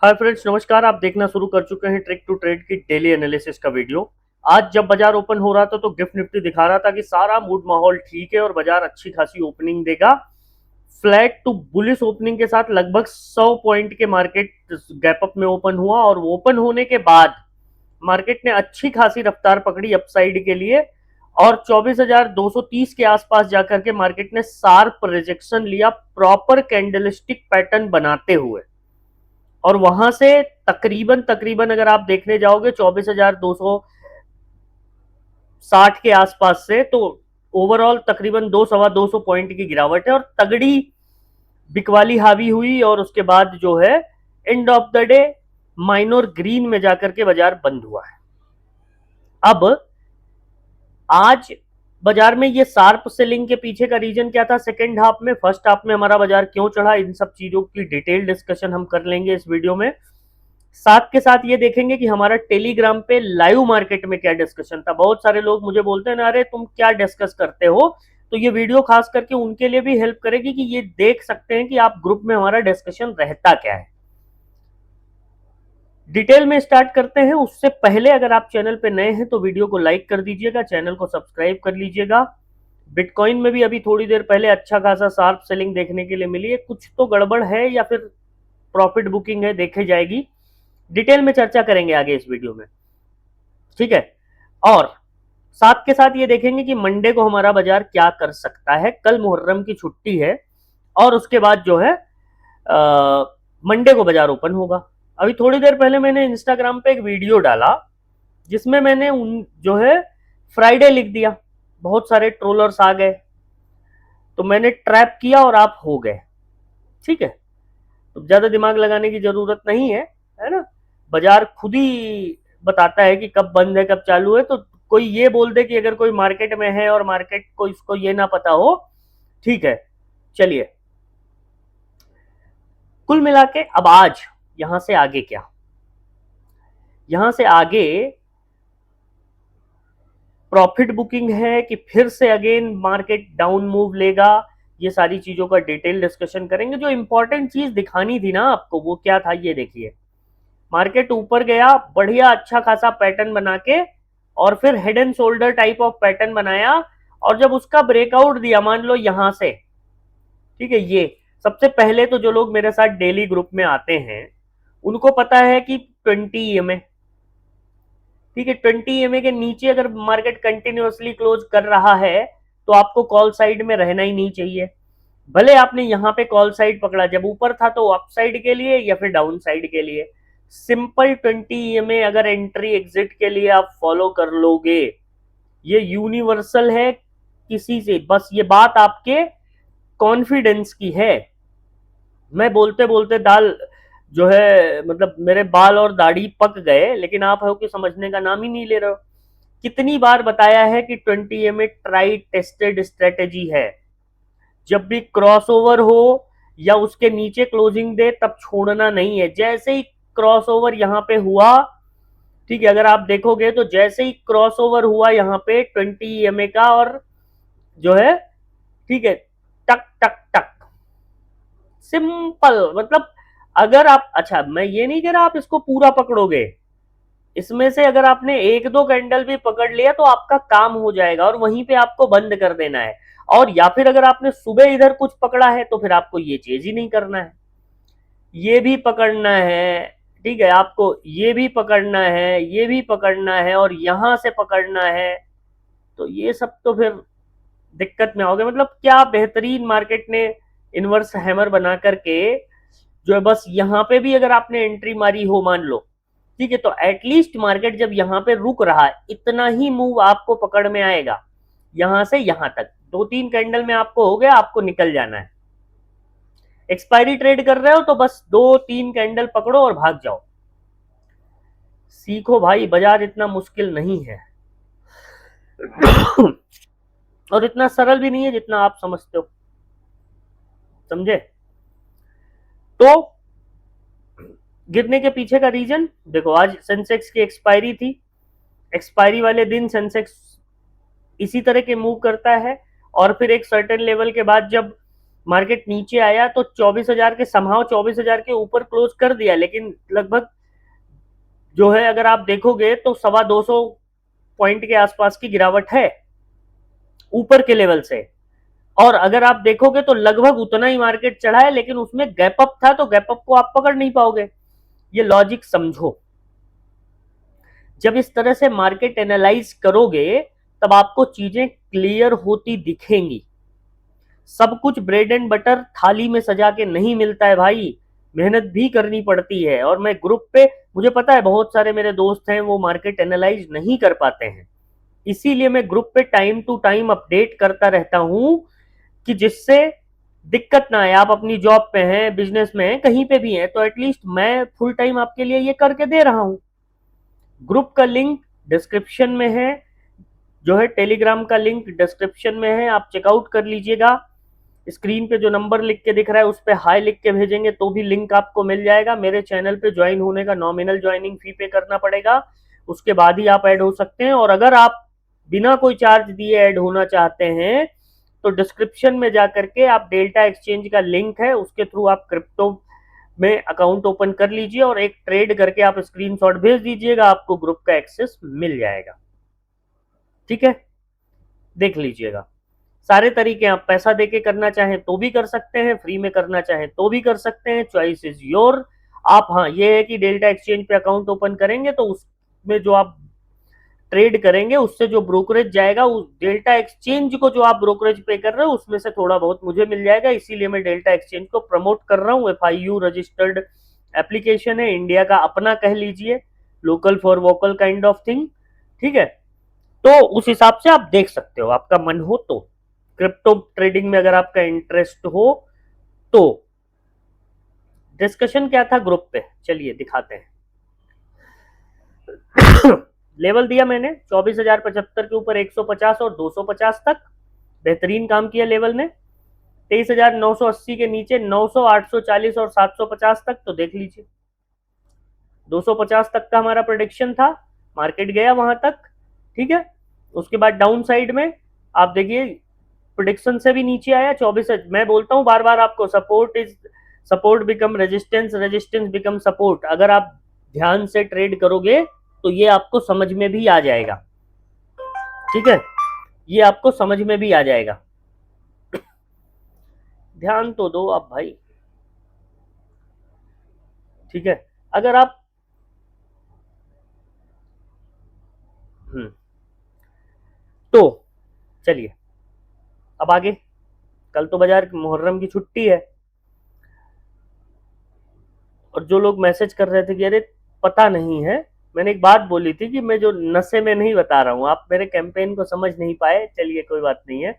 Hi friends, नमस्कार। आप देखना शुरू कर चुके हैं ट्रिक टू ट्रेड की डेली एनालिसिस का वीडियो। आज जब बाजार ओपन हो रहा था तो गिफ्ट निफ्टी दिखा रहा था कि सारा मूड माहौल ठीक है और बाजार अच्छी खासी ओपनिंग देगा। फ्लैट टू बुलिश ओपनिंग के साथ लगभग 100 पॉइंट के मार्केट गैप अप में ओपन हुआ और ओपन होने के बाद मार्केट ने अच्छी खासी रफ्तार पकड़ी अपसाइड के लिए और 24,230 के आसपास जाकर के मार्केट ने शार्प रिजेक्शन लिया प्रॉपर कैंडलस्टिक पैटर्न बनाते हुए। और वहां से तकरीबन तकरीबन अगर आप देखने जाओगे 24,260 के आसपास से, तो ओवरऑल तकरीबन 200 पॉइंट की गिरावट है और तगड़ी बिकवाली हावी हुई। और उसके बाद जो है end of the day minor green में जाकर के बाजार बंद हुआ है। अब आज बाजार में ये शार्प सेलिंग के पीछे का रीजन क्या था सेकेंड हाफ में, फर्स्ट हाफ में हमारा बाजार क्यों चढ़ा, इन सब चीजों की डिटेल डिस्कशन हम कर लेंगे इस वीडियो में। साथ के साथ ये देखेंगे कि हमारा टेलीग्राम पे लाइव मार्केट में क्या डिस्कशन था। बहुत सारे लोग मुझे बोलते हैं ना, अरे तुम क्या डिस्कस करते हो, तो ये वीडियो खास करके उनके लिए भी हेल्प करेगी कि ये देख सकते हैं कि आप ग्रुप में हमारा डिस्कशन रहता क्या है। डिटेल में स्टार्ट करते हैं। उससे पहले अगर आप चैनल पे नए हैं तो वीडियो को लाइक कर दीजिएगा, चैनल को सब्सक्राइब कर लीजिएगा। बिटकॉइन में भी अभी थोड़ी देर पहले अच्छा खासा शार्प सेलिंग देखने के लिए मिली है। कुछ तो गड़बड़ है या फिर प्रॉफिट बुकिंग है, देखे जाएगी। डिटेल में चर्चा करेंगे आगे इस वीडियो में, ठीक है। और साथ के साथ ये देखेंगे कि मंडे को हमारा बाजार क्या कर सकता है। कल मुहर्रम की छुट्टी है और उसके बाद जो है मंडे को बाजार ओपन होगा। अभी थोड़ी देर पहले मैंने इंस्टाग्राम पे एक वीडियो डाला जिसमें मैंने उन जो है फ्राइडे लिख दिया। बहुत सारे ट्रोलर्स आ गए तो मैंने ट्रैप किया और आप हो गए, ठीक है। तो ज्यादा दिमाग लगाने की जरूरत नहीं है ना। बाजार खुद ही बताता है कि कब बंद है कब चालू है। तो कोई ये बोल दे कि अगर कोई मार्केट में है और मार्केट को इसको ये ना पता हो, ठीक है। चलिए, कुल मिला के अब आज यहां से आगे क्या, यहां से आगे प्रॉफिट बुकिंग है कि फिर से अगेन मार्केट डाउन मूव लेगा, ये सारी चीजों का डिटेल डिस्कशन करेंगे। जो इंपॉर्टेंट चीज दिखानी थी ना आपको वो क्या था, ये देखिए। मार्केट ऊपर गया, बढ़िया अच्छा खासा पैटर्न बना के और फिर head and shoulder type of pattern बनाया। और जब उसका ब्रेकआउट दिया, मान लो यहां से, ठीक है, ये सबसे पहले तो जो लोग मेरे साथ डेली ग्रुप में आते हैं उनको पता है कि 20 EMA, ठीक है, 20 EMA के नीचे अगर मार्केट कंटिन्यूअसली क्लोज कर रहा है तो आपको कॉल साइड में रहना ही नहीं चाहिए। भले आपने यहां पे कॉल साइड पकड़ा, जब ऊपर था तो अप साइड के लिए या फिर डाउन साइड के लिए। सिंपल 20 EMA अगर एंट्री एग्जिट के लिए आप फॉलो कर लोगे, ये यूनिवर्सल है किसी से, बस ये बात आपके कॉन्फिडेंस की है। मैं बोलते बोलते दाल जो है, मतलब मेरे बाल और दाढ़ी पक गए, लेकिन आप हो कि समझने का नाम ही नहीं ले रहे हो। कितनी बार बताया है कि 20 EMA ट्राई टेस्टेड स्ट्रेटेजी है। जब भी क्रॉसओवर हो या उसके नीचे क्लोजिंग दे तब छोड़ना नहीं है। जैसे ही क्रॉसओवर यहाँ पे हुआ, ठीक है, अगर आप देखोगे तो जैसे ही क्रॉसओवर हुआ यहाँ पे 20 EMA का और जो है, ठीक है, टक टक टक, सिंपल। मतलब अगर आप, अच्छा मैं ये नहीं कह रहा आप इसको पूरा पकड़ोगे, इसमें से अगर आपने एक दो कैंडल भी पकड़ लिया तो आपका काम हो जाएगा और वहीं पे आपको बंद कर देना है। और या फिर अगर आपने सुबह इधर कुछ पकड़ा है तो फिर आपको ये चीज ही नहीं करना है, ये भी पकड़ना है, ठीक है, आपको ये भी पकड़ना है, ये भी पकड़ना है और यहां से पकड़ना है। तो ये सब तो फिर दिक्कत में आओगे। मतलब क्या बेहतरीन मार्केट ने इनवर्स हैमर बना करके जो है, बस यहाँ पे भी अगर आपने एंट्री मारी हो मान लो, ठीक है, तो एटलीस्ट मार्केट जब यहाँ पे रुक रहा है इतना ही मूव आपको पकड़ में आएगा। यहां से यहां तक 2-3 कैंडल में आपको हो गया, आपको निकल जाना है। एक्सपायरी ट्रेड कर रहे हो तो बस 2-3 कैंडल पकड़ो और भाग जाओ। सीखो भाई, बाजार इतना मुश्किल नहीं है और इतना सरल भी नहीं है जितना आप समझते हो, समझे। तो गिरने के पीछे का रीजन देखो, आज सेंसेक्स की एक्सपायरी थी। एक्सपायरी वाले दिन सेंसेक्स इसी तरह के मूव करता है और फिर एक सर्टेन लेवल के बाद जब मार्केट नीचे आया तो 24,000 के समहाउ 24,000 के ऊपर क्लोज कर दिया, लेकिन लगभग जो है अगर आप देखोगे तो 250 पॉइंट के आसपास की गिरावट है ऊपर के लेवल से। और अगर आप देखोगे तो लगभग उतना ही मार्केट चढ़ा है, लेकिन उसमें गैप अप था, तो गैप अप को आप पकड़ नहीं पाओगे। ये लॉजिक समझो। जब इस तरह से मार्केट एनालाइज करोगे तब आपको चीजें क्लियर होती दिखेंगी। सब कुछ ब्रेड एंड बटर थाली में सजा के नहीं मिलता है भाई, मेहनत भी करनी पड़ती है। और मैं ग्रुप पे, मुझे पता है बहुत सारे मेरे दोस्त हैं वो मार्केट एनालाइज नहीं कर पाते हैं, इसीलिए मैं ग्रुप पे टाइम टू टाइम अपडेट करता रहता हूं कि जिससे दिक्कत ना आए। आप अपनी जॉब पे हैं, बिजनेस में हैं, कहीं पे भी हैं, तो एटलीस्ट मैं फुल टाइम आपके लिए ये करके दे रहा हूं। ग्रुप का लिंक डिस्क्रिप्शन में है, जो है टेलीग्राम का लिंक डिस्क्रिप्शन में है, आप चेकआउट कर लीजिएगा। स्क्रीन पे जो नंबर लिख के दिख रहा है उस पर हाई लिख के भेजेंगे तो भी लिंक आपको मिल जाएगा। मेरे चैनल पे ज्वाइन होने का नॉमिनल ज्वाइनिंग फी पे करना पड़ेगा, उसके बाद ही आप ऐड हो सकते हैं। और अगर आप बिना कोई चार्ज दिए ऐड होना चाहते हैं तो डिस्क्रिप्शन में जाकर के आप डेल्टा एक्सचेंज का लिंक है, उसके थ्रू आप क्रिप्टो में अकाउंट ओपन कर लीजिए और एक ट्रेड करके आप स्क्रीनशॉट भेज दीजिएगा, आपको ग्रुप का एक्सेस मिल जाएगा। ठीक है, देख लीजिएगा। सारे तरीके, आप पैसा देके करना चाहें तो भी कर सकते हैं, फ्री में करना चाहें तो भी कर सकते हैं, चॉइस इज योर। आप, हाँ ये है कि डेल्टा एक्सचेंज पे अकाउंट ओपन करेंगे तो उसमें जो आप ट्रेड करेंगे उससे जो ब्रोकरेज जाएगा, उस डेल्टा एक्सचेंज को जो आप ब्रोकरेज पे कर रहे हो उसमें से थोड़ा बहुत मुझे मिल जाएगा। इसीलिए मैं डेल्टा एक्सचेंज को प्रमोट कर रहा हूँ। FIU रजिस्टर्ड एप्लीकेशन है, इंडिया का अपना कह लीजिए, local for vocal kind of thing. ठीक है, तो उस हिसाब से आप देख सकते हो, आपका मन हो तो, क्रिप्टो ट्रेडिंग में अगर आपका इंटरेस्ट हो तो। डिस्कशन क्या था ग्रुप पे, चलिए दिखाते हैं। लेवल दिया मैंने 24,075 के ऊपर 150 और 250 तक, बेहतरीन काम किया लेवल ने। 23,980 के नीचे 900, 840 और 750 तक, तो देख लीजिए 250 तक का हमारा प्रोडिक्शन था, मार्केट गया वहां तक। ठीक है, उसके बाद डाउन साइड में आप देखिए प्रोडिक्शन से भी नीचे आया 24। मैं बोलता हूं बार बार आपको, support become resistance, resistance become support. अगर आप ध्यान से ट्रेड करोगे तो ये आपको समझ में भी आ जाएगा। ठीक है, ये आपको समझ में भी आ जाएगा। ध्यान तो दो आप भाई। ठीक है, अगर आप तो चलिए अब आगे। कल तो बाजार मुहर्रम की छुट्टी है, और जो लोग मैसेज कर रहे थे कि अरे पता नहीं है, मैंने एक बात बोली थी कि मैं जो नशे में नहीं बता रहा हूँ, आप मेरे कैंपेन को समझ नहीं पाए, चलिए कोई बात नहीं है।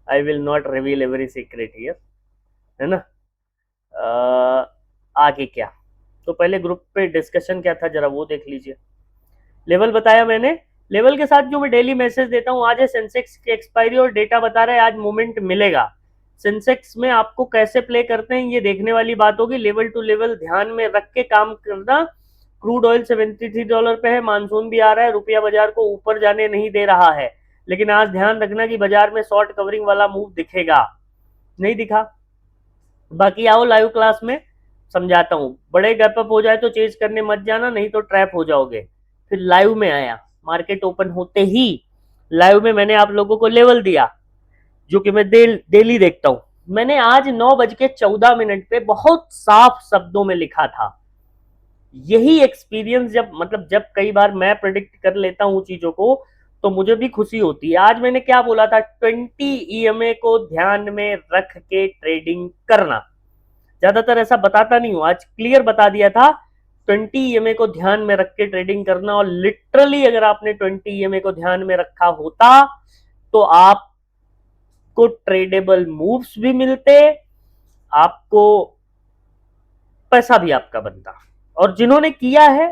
I will not reveal every secret here, है ना। आगे क्या, तो पहले ग्रुप पे डिस्कशन क्या था जरा वो देख लीजिए। लेवल बताया मैंने, लेवल के साथ जो मैं डेली मैसेज देता हूँ, आज है सेंसेक्स की एक्सपायरी और डेटा बता रहा है आज मूवमेंट मिलेगा। सेंसेक्स में आपको कैसे प्ले करते हैं ये देखने वाली बात होगी। लेवल टू लेवल ध्यान में रख के काम करना। क्रूड ऑयल $73 पे है, मानसून भी आ रहा है, रुपया बाजार को ऊपर जाने नहीं दे रहा है, लेकिन आज ध्यान रखना कि बाजार में शॉर्ट कवरिंग वाला मूव दिखेगा, नहीं दिखा। बाकी आओ लाइव क्लास में समझाता हूँ। बड़े गैप अप हो जाए तो चेज करने मत जाना, नहीं तो ट्रैप हो जाओगे। फिर लाइव में आया, मार्केट ओपन होते ही लाइव में मैंने आप लोगों को लेवल दिया, जो कि मैं डेली देखता हूँ। मैंने आज 9:14 पे बहुत साफ शब्दों में लिखा था। यही एक्सपीरियंस जब कई बार मैं प्रिडिक्ट कर लेता हूँ चीजों को तो मुझे भी खुशी होती है। आज मैंने क्या बोला था, 20 EMA को ध्यान में रख के ट्रेडिंग करना। ज्यादातर ऐसा बताता नहीं हूं, आज क्लियर बता दिया था 20 EMA को ध्यान में रख के ट्रेडिंग करना। और लिटरली अगर आपने 20 EMA को ध्यान में रखा होता तो आपको ट्रेडेबल मूव्स भी मिलते, आपको पैसा भी आपका बनता। और जिन्होंने किया है,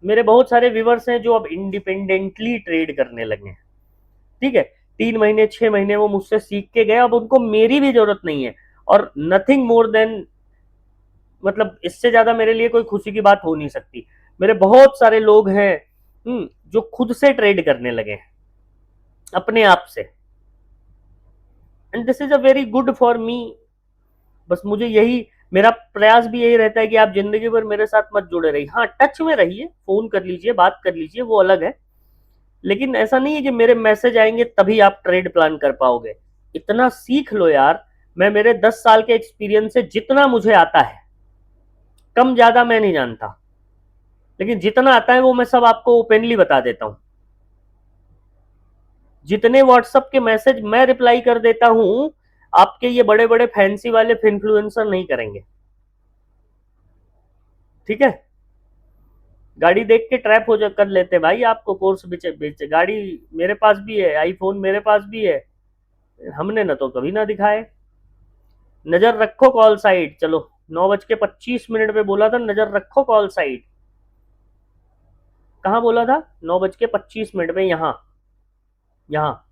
मेरे बहुत सारे व्यूवर्स हैं जो अब इंडिपेंडेंटली ट्रेड करने लगे हैं। ठीक है, 3 महीने 6 महीने वो मुझसे सीख के गए, अब उनको मेरी भी जरूरत नहीं है। और नथिंग मोर देन, इससे ज्यादा मेरे लिए कोई खुशी की बात हो नहीं सकती। मेरे बहुत सारे लोग हैं जो खुद से ट्रेड करने लगे हैं अपने आप से। And this is a very good for me. बस मुझे यही, मेरा प्रयास भी यही रहता है कि आप जिंदगी भर मेरे साथ मत जुड़े रहिए। हाँ, टच में रहिए, फोन कर लीजिए, बात कर लीजिए, वो अलग है। लेकिन ऐसा नहीं है कि मेरे मैसेज आएंगे तभी आप ट्रेड प्लान कर पाओगे। इतना सीख लो यार। मैं मेरे 10 साल के एक्सपीरियंस से जितना मुझे आता है, कम ज्यादा मैं नहीं जानता, लेकिन जितना आता है वो मैं सब आपको ओपनली बता देता हूं। जितने व्हाट्सएप के मैसेज मैं रिप्लाई कर देता हूं, आपके ये बड़े बड़े फैंसी वाले इन्फ्लुएंसर नहीं करेंगे। ठीक है। गाड़ी देख के ट्रैप हो जा कर लेते भाई, आपको कोर्स बेचे बेचे। गाड़ी मेरे पास भी है, आईफोन मेरे पास भी है, हमने ना तो कभी ना दिखाए। नजर रखो कॉल साइड। चलो, 9:25 पे बोला था नजर रखो कॉल साइड। कहाँ बोला था? 9:25 पे, यहाँ यहाँ।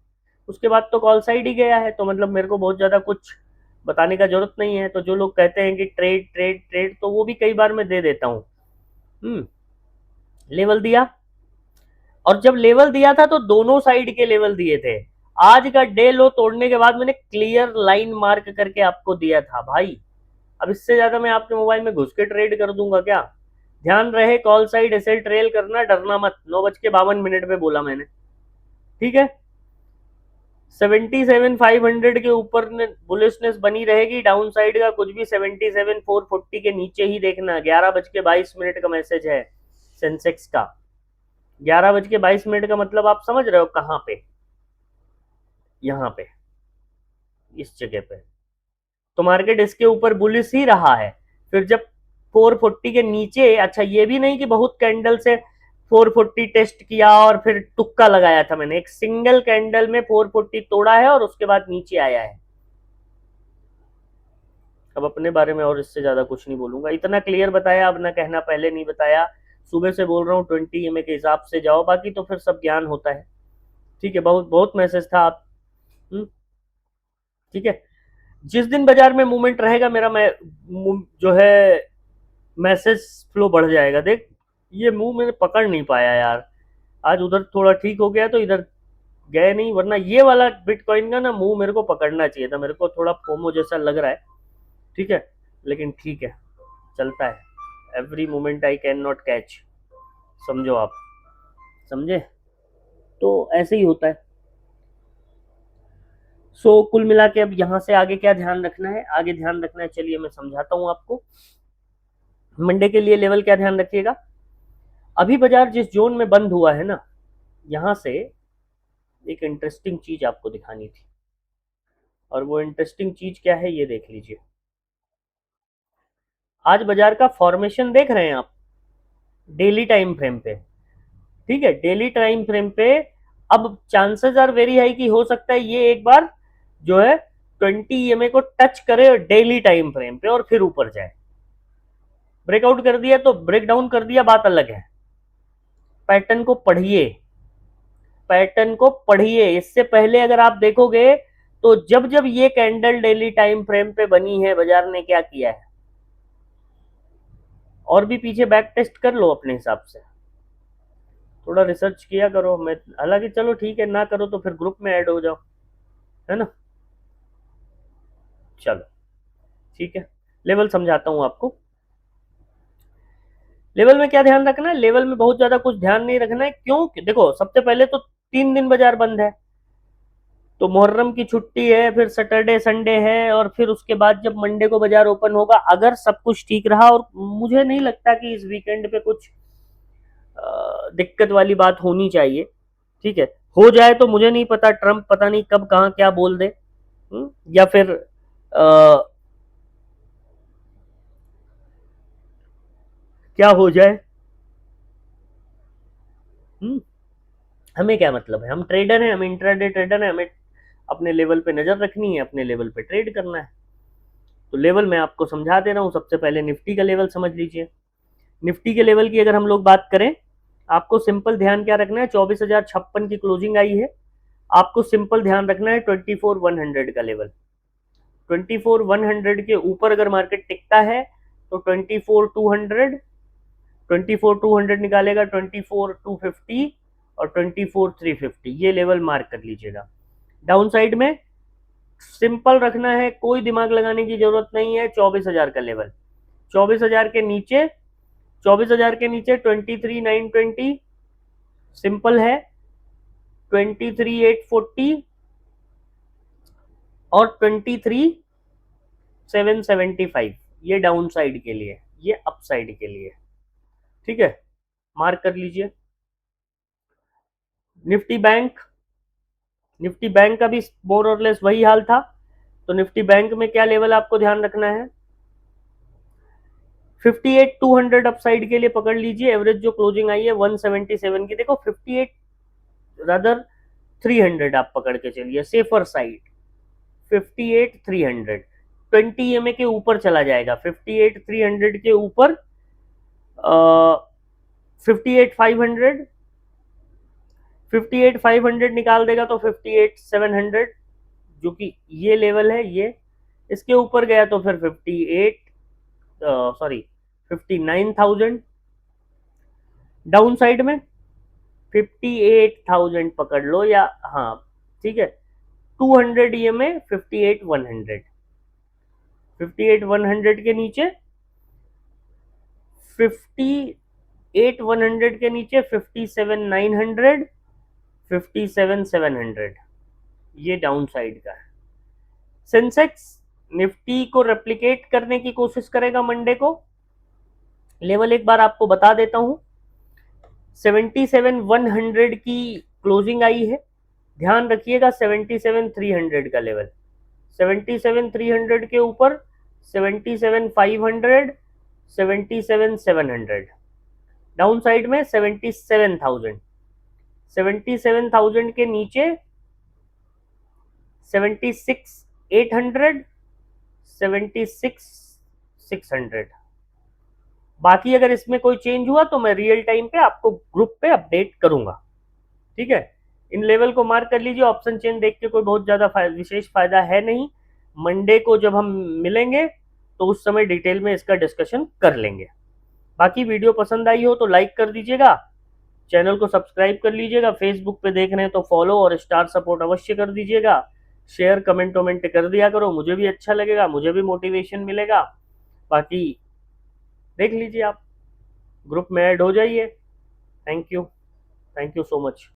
उसके बाद तो कॉल साइड ही गया है, तो मतलब मेरे को बहुत ज्यादा कुछ बताने का जरूरत नहीं है। तो जो लोग कहते हैं कि ट्रेड ट्रेड ट्रेड, तो वो भी कई बार मैं दे देता हूँ। लेवल दिया, और जब लेवल दिया था तो दोनों साइड के लेवल दिए थे। आज का डे लो तोड़ने के बाद मैंने क्लियर लाइन मार्क करके आपको दिया था भाई। अब इससे ज्यादा मैं आपके मोबाइल में घुस के ट्रेड कर दूंगा क्या? ध्यान रहे, कॉल साइड ऐसे ट्रेल करना, डरना मत। 9:52 पे बोला मैंने। ठीक है। 77,500 के ऊपर बुलिशनेस बनी रहेगी। डाउन साइड का कुछ भी 77,440 के नीचे ही देखना। 11:22 का मैसेज है सेंसेक्स का। 11:22 का मतलब आप समझ रहे हो कहाँ पे? यहाँ पे, इस जगह पे। तो मार्केट इसके ऊपर बुलिश ही रहा है। फिर जब 440 के नीचे, अच्छा ये भी नहीं कि बहुत कैंडल से 440 टेस्ट किया और फिर तुक्का लगाया था मैंने। एक सिंगल कैंडल में 440 तोड़ा है और उसके बाद नीचे आया है। अब अपने बारे में और इससे ज्यादा कुछ नहीं बोलूंगा। इतना क्लियर बताया, अब ना कहना पहले नहीं बताया। सुबह से बोल रहा हूँ 20 EMA के हिसाब से जाओ, बाकी तो फिर सब ज्ञान होता है। ठीक है, बहुत बहुत मैसेज था आप। ठीक है। जिस दिन बाजार में मूवमेंट रहेगा, मेरा मैं जो है मैसेज फ्लो बढ़ जाएगा। देख, ये मुंह मैंने पकड़ नहीं पाया यार। आज उधर थोड़ा ठीक हो गया तो इधर गए नहीं, वरना ये वाला बिटकॉइन का ना मुंह मेरे को पकड़ना चाहिए था। मेरे को थोड़ा फोमो जैसा लग रहा है। ठीक है, लेकिन ठीक है, चलता है। Every moment I can not catch, समझो आप, समझे? तो ऐसे ही होता है। सो कुल मिला के अब यहाँ से आगे क्या ध्यान रखना है? आगे ध्यान रखना है, चलिए मैं समझाता हूँ आपको। मंडे के लिए लेवल क्या ध्यान रखिएगा। अभी बाजार जिस जोन में बंद हुआ है ना, यहां से एक इंटरेस्टिंग चीज आपको दिखानी थी। और वो इंटरेस्टिंग चीज क्या है, ये देख लीजिए। आज बाजार का फॉर्मेशन देख रहे हैं आप, डेली टाइम फ्रेम पे। ठीक है, डेली टाइम फ्रेम पे अब चांसेस आर वेरी हाई कि हो सकता है ये एक बार जो है 20 EMA को टच करे डेली टाइम फ्रेम पे और फिर ऊपर जाए। ब्रेकआउट कर दिया तो ब्रेक डाउन कर दिया, बात अलग है। पैटर्न को पढ़िए, पैटर्न को पढ़िए। इससे पहले अगर आप देखोगे तो जब जब ये कैंडल डेली टाइम फ्रेम पे बनी है, बाजार ने क्या किया है? और भी पीछे बैक टेस्ट कर लो अपने हिसाब से, थोड़ा रिसर्च किया करो। मैं हालांकि चलो ठीक है, ना करो तो फिर ग्रुप में ऐड हो जाओ, है ना? चलो ठीक है, लेवल समझाता हूं आपको। लेवल में क्या ध्यान रखना है? लेवल में बहुत ज्यादा कुछ ध्यान नहीं रखना है। क्यों? देखो, सबसे पहले तो 3 दिन बाजार बंद है। तो मुहर्रम की छुट्टी है, फिर सैटरडे संडे है, और फिर उसके बाद जब मंडे को बाजार ओपन होगा, अगर सब कुछ ठीक रहा, और मुझे नहीं लगता कि इस वीकेंड पे कुछ दिक्कत वाली बात होनी चाहिए। ठीक है, हो जाए तो मुझे नहीं पता, ट्रंप पता नहीं कब कहाँ क्या बोल दे। या फिर क्या हो जाए। हुँ? हमें क्या मतलब है? हम ट्रेडर हैं, हम इंट्राडे ट्रेडर हैं, हमें अपने लेवल पे नजर रखनी है, अपने लेवल पे ट्रेड करना है। तो लेवल मैं आपको समझा दे रहा हूँ। सबसे पहले निफ्टी का लेवल समझ लीजिए। निफ्टी के लेवल की अगर हम लोग बात करें, आपको सिंपल ध्यान क्या रखना है? 24,056 की क्लोजिंग आई है। आपको सिंपल ध्यान रखना है 24,100 का लेवल। 24,100 के ऊपर अगर मार्केट टिकता है तो 24,200, 24,200 निकालेगा, 24,250 और 24,350, ये लेवल मार्क कर लीजिएगा। डाउन साइड में सिंपल रखना है, कोई दिमाग लगाने की जरूरत नहीं है। 24,000 का लेवल, 24,000 के नीचे, 24,000 के नीचे 23,920 सिंपल है, 23,840 और 23,775 ये डाउन साइड के लिए, ये अप साइड के लिए। ठीक है, मार्क कर लीजिए। निफ्टी बैंक, निफ्टी बैंक का भी मोर और लेस वही हाल था। तो निफ्टी बैंक में क्या लेवल आपको ध्यान रखना है, 58,200 अपसाइड के लिए पकड़ लीजिए। एवरेज जो क्लोजिंग आई है 177 की, देखो 58 रादर 300 आप पकड़ के चलिए, सेफर साइड 58,300, 20 EMA के ऊपर चला जाएगा, 58,300 के ऊपर 58,500, 58,500 निकाल देगा तो 58,700, जो कि ये लेवल है ये, इसके ऊपर गया तो फिर 59,000। डाउन साइड में 58,000 पकड़ लो, या हाँ ठीक है, 200 EMA 58,100, 58,100 के नीचे, 58,100 के नीचे 57,900, 57,700, ये डाउन साइड का है। सेंसेक्स निफ्टी को रेप्लिकेट करने की कोशिश करेगा मंडे को। लेवल एक बार आपको बता देता हूं, 77,100 की क्लोजिंग आई है, ध्यान रखिएगा 77,300 का लेवल, 77,300 के ऊपर 77,500, 77,700, डाउन साइड में 77,000, 77,000 के नीचे 76,800, 76,600। बाकी अगर इसमें कोई चेंज हुआ तो मैं रियल टाइम पे आपको ग्रुप पे अपडेट करूंगा। ठीक है, इन लेवल को मार्क कर लीजिए। ऑप्शन चेन देख के कोई बहुत ज्यादा विशेष फायदा है नहीं, मंडे को जब हम मिलेंगे तो उस समय डिटेल में इसका डिस्कशन कर लेंगे। बाकी वीडियो पसंद आई हो तो लाइक कर दीजिएगा, चैनल को सब्सक्राइब कर लीजिएगा, फेसबुक पे देख रहे हैं तो फॉलो और स्टार सपोर्ट अवश्य कर दीजिएगा, शेयर कमेंट वमेंट कर दिया करो, मुझे भी अच्छा लगेगा, मुझे भी मोटिवेशन मिलेगा। बाकी देख लीजिए, आप ग्रुप में ऐड हो जाइए। Thank you, thank you so much.